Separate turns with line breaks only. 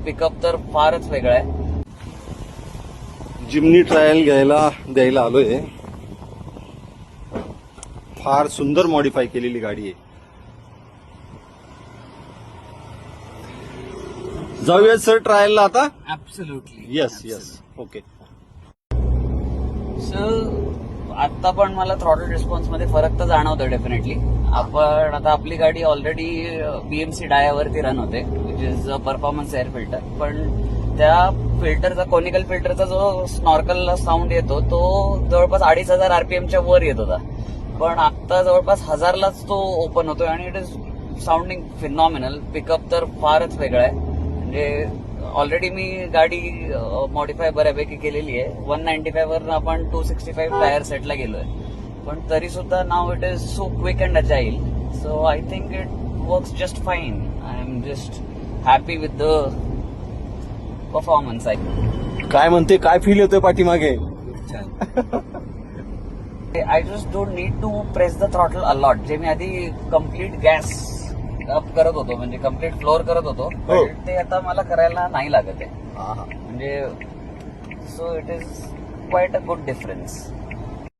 Pickup तर फारच वेगळं आहे.
जिमनी ट्रायल द्यायला आलोय. फार सुंदर मॉडिफाय केलेली गाडी आहे. जाऊया सर ट्रायलला आता.
ऍब्सोल्युटली.
Yes okay.
सो आता पण मला थ्रॉटल रिस्पॉन्स मध्ये फरक तर जाणवतो डेफिनेटली. आपण आता आपली गाडी ऑलरेडी BMC डायावरती रन होते, which is performance air filter. पण त्या फिल्टरचा, कोनिकल फिल्टरचा जो स्नॉर्कल साऊंड येतो तो जवळपास 2500 RPMच्या वर येत होता. पण आता जवळपास 1000लाच तो ओपन होतोय आणि it is sounding phenomenal. Pickup तर फारच वेगळं आहे. म्हणजे ऑलरेडी मी गाडी मॉडिफाय बऱ्यापैकी केलेली आहे. 195 वरून आपण 265 टायर सेटला गेलोय. पण तरी सुद्धा now it is so quick and agile. So I think it works just fine. I am just happy with the performance.
काय म्हणते, काय फील येतोय पाठीमागे?
I just don't need to press the throttle a lot. जे मी आधी complete gas up करत होतो, म्हणजे कम्प्लीट फ्लोअर करत होतो, पण ते आता मला करायला नाही लागत आहे. म्हणजे so it is quite a good difference.